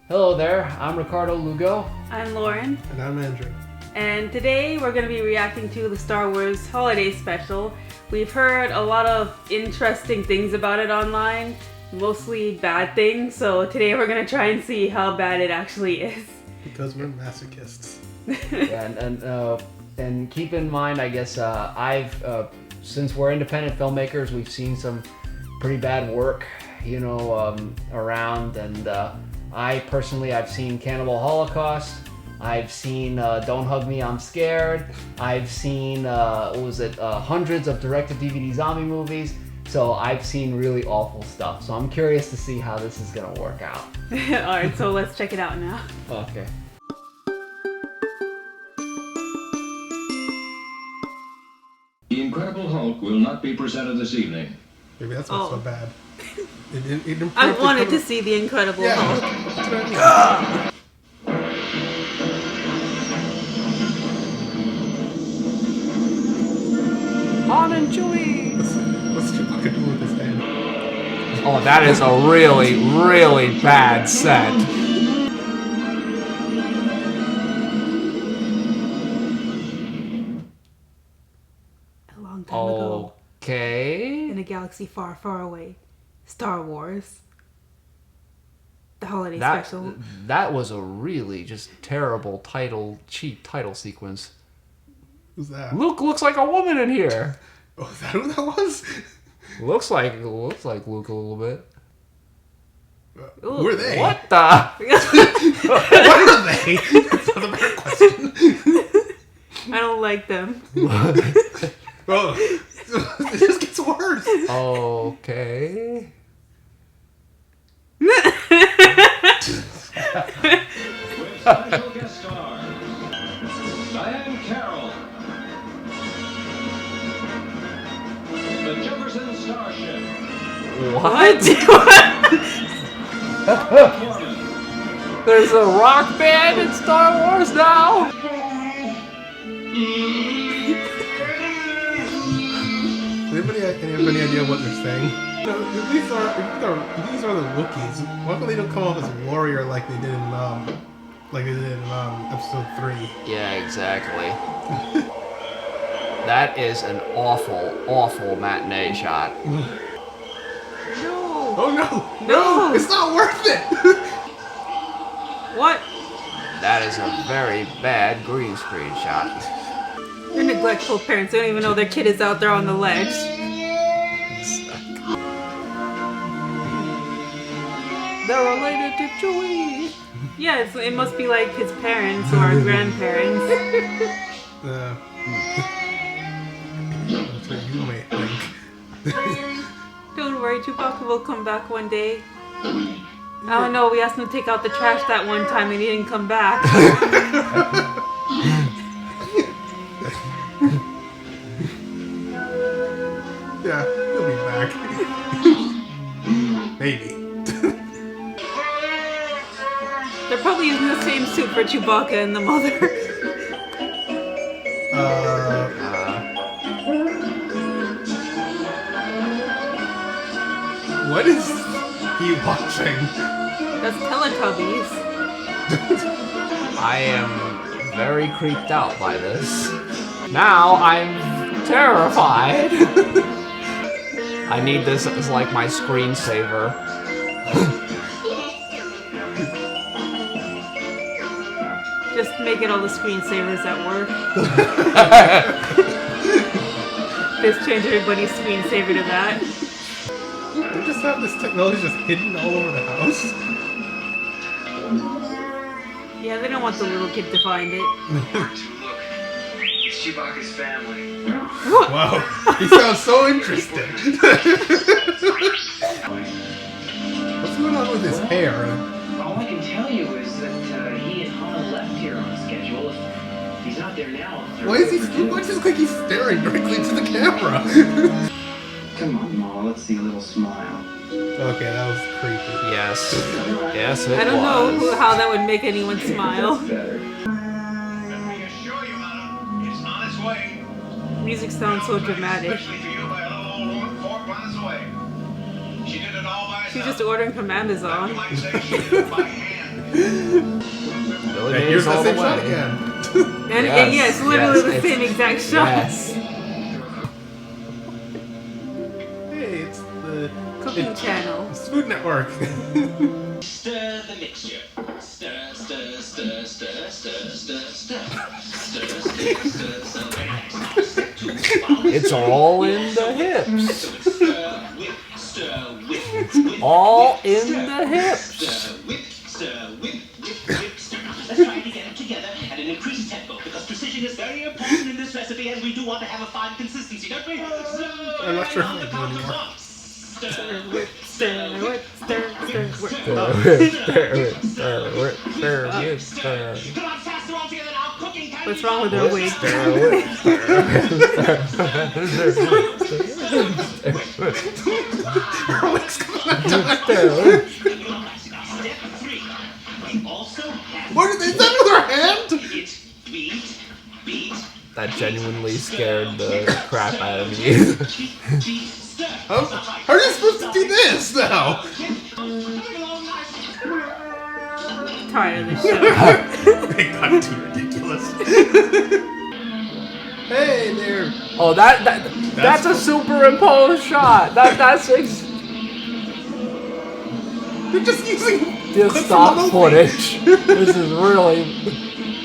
Hello there, I'm Ricardo Lugo. I'm Lauren. And I'm Andrew. And today we're going to be reacting to the Star Wars Holiday Special. We've heard a lot of interesting things about it online, mostly bad things, so today we're going to try and see how bad it actually is. Because we're masochists. Yeah, and keep in mind, I guess, since we're independent filmmakers, we've seen some pretty bad work, around, and I've seen Cannibal Holocaust, I've seen Don't Hug Me, I'm Scared, I've seen, hundreds of direct-to-DVD zombie movies, so I've seen really awful stuff, so I'm curious to see how this is going to work out. Alright, so let's check it out now. Okay. The Incredible Hulk will not be presented this evening. Maybe that's not so bad. I wanted to see the Incredible Hulk. Han and Chewie! What's Chewbacca doing with his hand? Oh, that is a really, really bad set. A long time ago. Okay. In a galaxy far, far away. Star Wars. The holiday special. That was a really just terrible cheap title sequence. Who's that? Luke looks like a woman in here. Oh, is that who that was? Looks like Luke a little bit. Who are they? What the? What are they? That's not a better question. I don't like them. Oh, it just gets worse. Okay. With special guest stars, Diane Carroll, the Jefferson Starship, What? Corman, There's a rock band in Star Wars now? Anybody have any idea what they're saying? No, if these are the Wookiees, why don't they don't come off as warrior like they did in episode 3? Yeah, exactly. That is an awful, awful matinee shot. No. Oh no! No! It's not worth it! What? That is a very bad green screen shot. They're neglectful parents. They don't even know their kid is out there on the ledge. They're related to Chewie. Yeah, it must be like his parents or grandparents. That's what you may think. Don't worry, Chewbacca will come back one day. I don't know, we asked him to take out the trash that one time and he didn't come back. Yeah, he'll be back. Maybe. They're probably using the same suit for Chewbacca and the mother. What is he watching? That's Teletubbies. I am very creeped out by this. Now I'm terrified. I need this as like my screensaver. Just making all the screensavers at work. Just change everybody's screensaver to that. They just have this technology just hidden all over the house. Yeah, they don't want the little kid to find it. Look, it's Chewbacca's family. Wow, he sounds so interested. What's going on with his hair? All I can tell you is that he and Han left here on schedule. If he's not there now, Why does it look like he's staring directly into the camera? Come on, Ma, let's see a little smile. Okay, that was creepy. Yes. Yes, it was. I don't know how that would make anyone smile. That's better. let me assure you, madam, it's on its way. Music sounds so dramatic. Especially for you by a little old woman 4 miles away. She did it all by herself. She's just ordering from Amazon. Like I say, she did it by hand. the all same the shot way. again. And Yes, yes, literally yes, the same exact shot. Yes. Hey, it's the Cooking channel. It's Food Network. Stir the mixture. Stir, stir, stir, stir, stir, stir, stir. Stir, stir, stir, stir. Very nice. Now step 2. It's all in the hips. Stir, whip, stir, whip, whip. All in the hips. Stir, whip, stir. Let's try to get it together at an increased tempo because precision is very important in this recipe and we do want to have a fine consistency, don't we? I'm not sure how to do anymore. Stir, whip, stir, whip, stir, stir, whip. Come on, faster all together now. Cooking time. What's wrong with her wig? Step 3. Also have What is that with her hand? it beat. That genuinely scared the crap out of me. How are you supposed to do this now? Tired of this show. It got too ridiculous. Hey there. Oh, that's a superimposed shot. That's They're just using just clips stock from the footage. This is really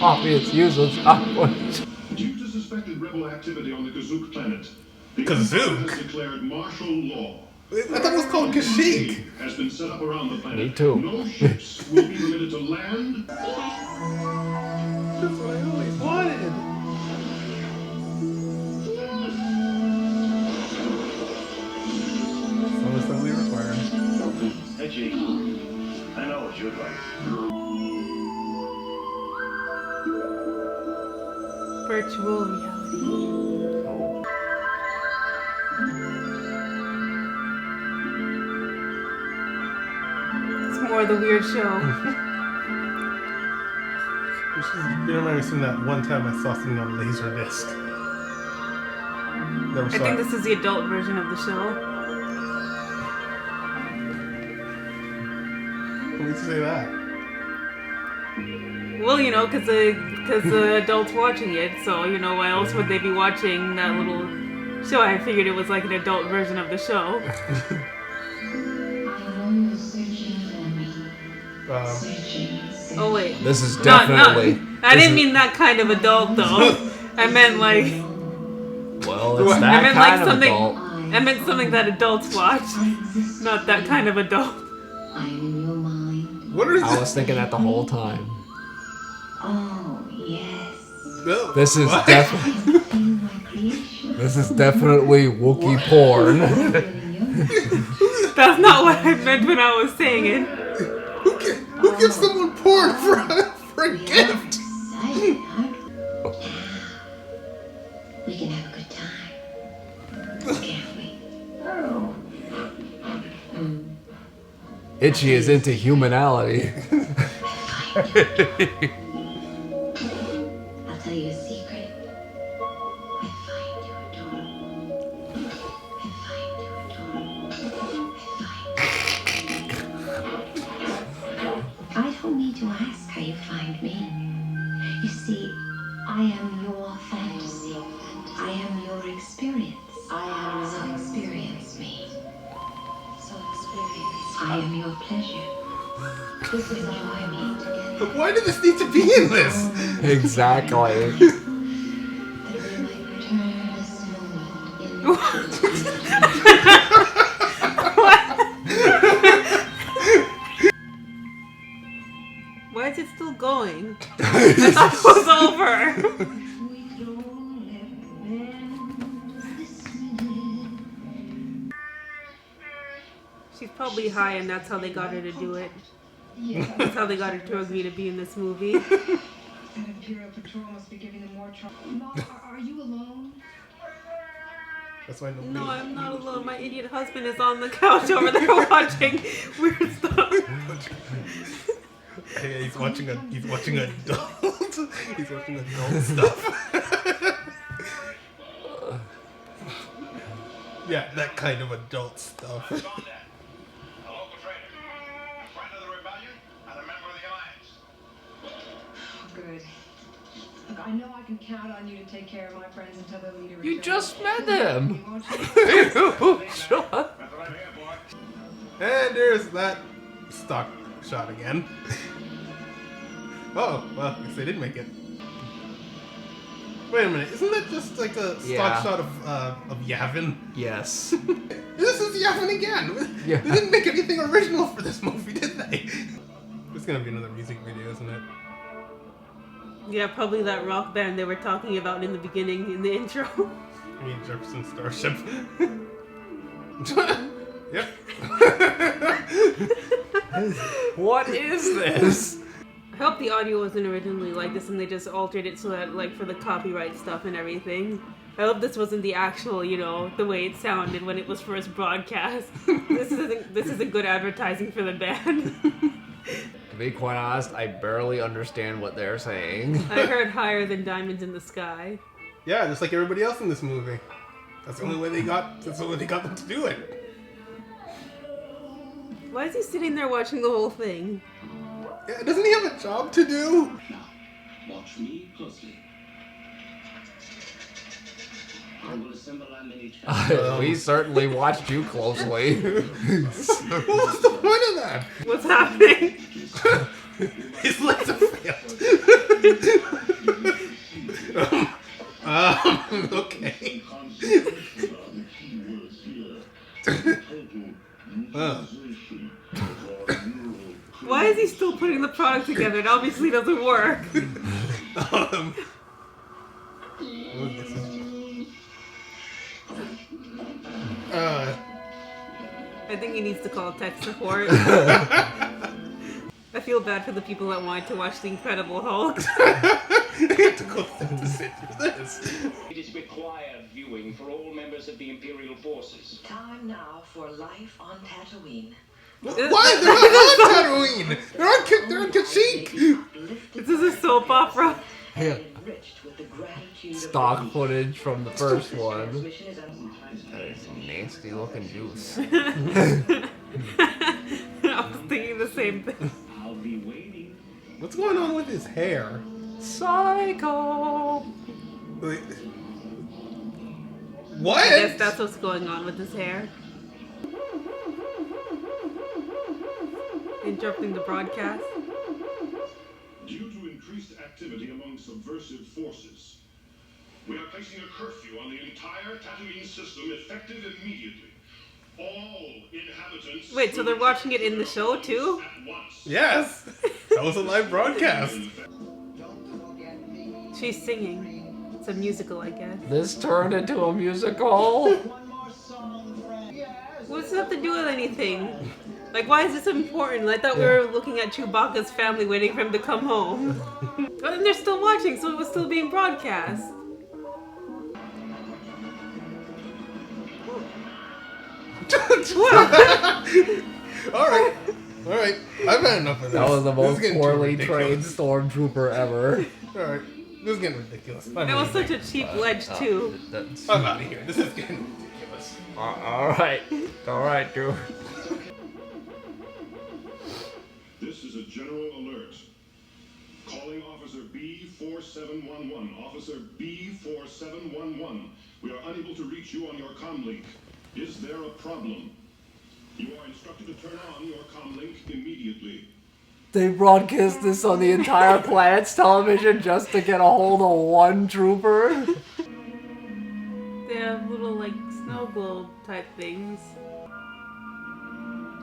obvious use of stock footage. Due to suspected rebel activity on the Kazook planet, the Kazook? Empire has declared martial law. I thought it was called Kashyyyk. Has been set up around the planet. Me too. No ships will be permitted to land. That's what I always wanted. So much that we require. Hey, G. I know what you'd like. Virtual reality. It's more of the weird show. You remember seeing that one time I saw something on Laserdisc. Never I saw think it. this is the adult version of the show. Why would you say that? Well, you know, because the adults watching it, so you know why else would they be watching that little show? I figured it was like an adult version of the show. Oh wait, This is definitely. I didn't mean that kind of adult though. I meant like Well, it's I that meant like kind of something. adult. I meant something that adults watch, not that kind of adult. I'm in your mind. What is I this? was thinking that the whole time. Oh, yes. No. This is What? definitely. In my creation. This is definitely Wookiee porn. That's not what I meant when I was saying it. Who gives someone porn for a gift? Excited, huh? We can have a good time. Can't we? Itchy is into humanality. I'll tell you a secret. I find you adorable. I find you adorable. I don't need to ask how you find me. You see, I am your fantasy. I am your experience. So experience me. I am your pleasure. This is enjoy me together. Why did this need to be in this? Exactly. That we might return this moment in Why is it still going? I thought it was over. She's probably high, and that's how they got her to do it. That's how they got her to agree to be in this movie. That Imperial Patrol must be giving them more trouble. Mom, are you alone? That's why nobody. No, I'm not alone. My idiot husband is on the couch over there watching weird stuff. Hey, he's watching adult. He's watching adult stuff. Yeah, that kind of adult stuff. A local trader. Friend of the rebellion and a member of the Alliance. Good. I know I can count on you to take care of my friends until the leader returns. You just met him. Won't you? Shut up. And there's that stock shot again. Oh, well, I guess they did make it. Wait a minute, isn't that just like a stock shot of Yavin? Yes. This is Yavin again! Yeah. They didn't make anything original for this movie, did they? It's gonna be another music video, isn't it? Yeah, probably that rock band they were talking about in the beginning, in the intro. I mean, Jefferson Starship. Yep. What is this? I hope the audio wasn't originally like this and they just altered it so that, like, for the copyright stuff and everything. I hope this wasn't the actual, you know, the way it sounded when it was first broadcast. This isn't good advertising for the band. To be quite honest, I barely understand what they're saying. I heard higher than diamonds in the sky. Yeah, just like everybody else in this movie. That's the only way they got. That's the only way they got them to do it. Why is he sitting there watching the whole thing? Yeah, doesn't he have a job to do? Now, watch me closely. I will assemble our mini We certainly watched you closely. What's the point of that? What's happening? His legs have failed. Okay. Why is he still putting the product together? It obviously doesn't work. I think he needs to call tech support. I feel bad for the people that wanted to watch The Incredible Hulk. It is required viewing for all members of the Imperial forces. Time now for life on Tatooine. Why? They're not on Tatooine! They're on Kashyyyk! This is a soap opera. Yeah. Stock footage from the first one. That is some nasty looking juice. I was thinking the same thing. I'll be waiting. What's going on with his hair? Psycho! Wait. What? I guess that's what's going on with his hair. Interrupting the broadcast. Due to increased activity among subversive forces, we are placing a curfew on the entire Tatooine system effective immediately. All inhabitants... Wait, so they're watching it in the show too? at once. Yes! That was a live broadcast. She's singing. It's a musical, I guess. This turned into a musical? What does it have to do with anything? Like, why is this important? I thought we were looking at Chewbacca's family waiting for him to come home. But then they're still watching, so it was still being broadcast. Alright. Alright. I've had enough of this. That was the This is most getting too poorly trained ridiculous. stormtrooper ever. Alright. This is getting ridiculous. It was such a cheap ledge, too. I'm out of here. This is getting ridiculous. Alright. Alright, dude. This is a general alert. Calling Officer B4711. Officer B4711. We are unable to reach you on your comlink. Is there a problem? You are instructed to turn on your comlink immediately. They broadcast this on the entire planet's television just to get a hold of one trooper? They have little, like, snow globe type things.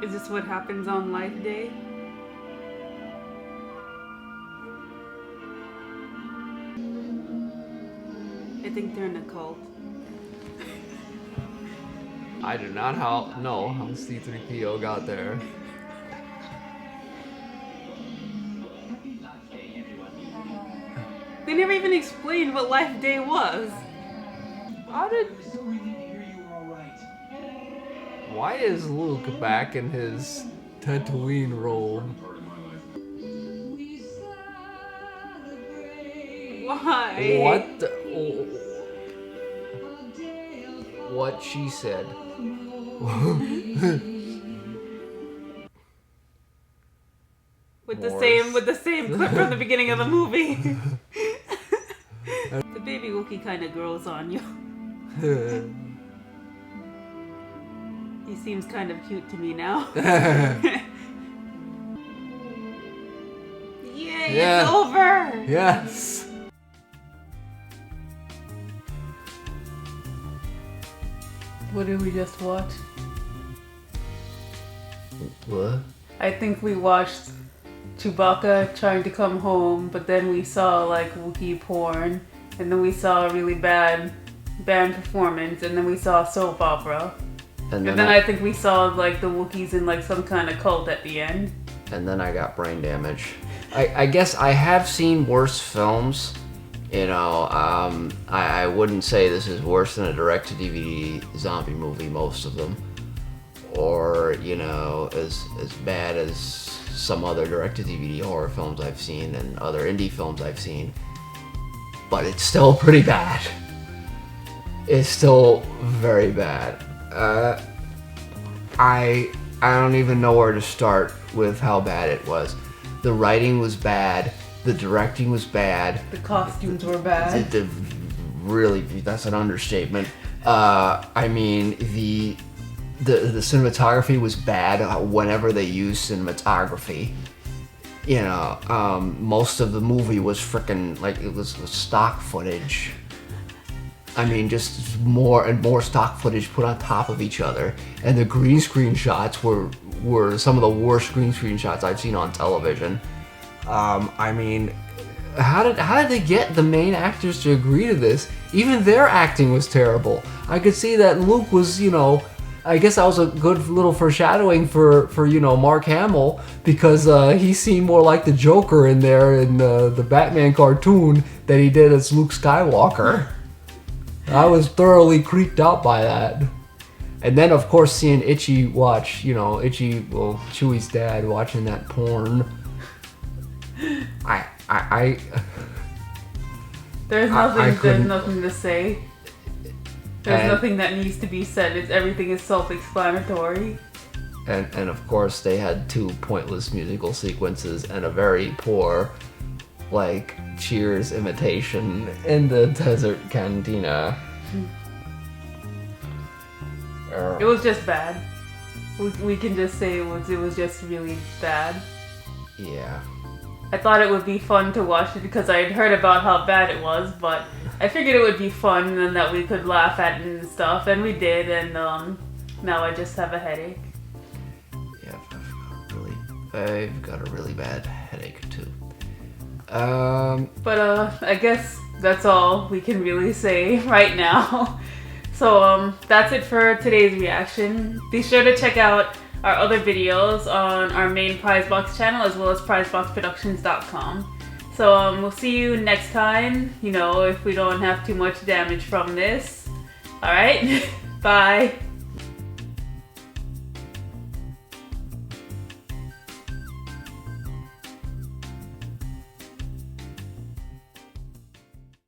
Is this what happens on Life Day? I think they're in a cult. I do not know how C-3PO got there. They never even explained what Life Day was. Why is Luke back in his Tatooine robe? Why? What the... What she said. With the same clip from the beginning of the movie. The baby Wookiee kind of grows on you. He seems kind of cute to me now. Yay, Yeah. it's over! Yes. What did we just watch? What? I think we watched Chewbacca trying to come home, but then we saw like Wookiee porn, and then we saw a really bad band performance, and then we saw a soap opera. And then I think we saw like the Wookiees in like some kind of cult at the end. And then I got brain damage. I guess I have seen worse films. You know, I wouldn't say this is worse than a direct-to-DVD zombie movie, most of them. Or, you know, as bad as some other direct-to-DVD horror films I've seen and other indie films I've seen. But it's still pretty bad. It's still very bad. I don't even know where to start with how bad it was. The writing was bad. The directing was bad. The costumes were bad. Really, that's an understatement. I mean, the cinematography was bad whenever they used cinematography. You know, most of the movie was frickin' like it was stock footage. I mean, just more and more stock footage put on top of each other, and the green screen shots were some of the worst green screen shots I've seen on television. I mean, how did they get the main actors to agree to this? Even their acting was terrible. I could see that Luke was, you know, I guess that was a good little foreshadowing for you know, Mark Hamill, because he seemed more like the Joker in there in the Batman cartoon than he did as Luke Skywalker. I was thoroughly creeped out by that. And then, of course, seeing Itchy watch, you know, Chewie's dad watching that porn. There's nothing to say. There's nothing that needs to be said. Everything is self-explanatory. And of course, they had two pointless musical sequences and a very poor, like, Cheers imitation in the desert cantina. It was just bad. We can just say it was just really bad. Yeah. I thought it would be fun to watch it because I had heard about how bad it was, but I figured it would be fun and that we could laugh at it and stuff, and we did, and now I just have a headache. Yeah, I've got a really bad headache too. But I guess that's all we can really say right now. So that's it for today's reaction. Be sure to check out our other videos on our main Prizebox channel as well as prizeboxproductions.com. So we'll see you next time, you know, if we don't have too much damage from this. Alright, bye.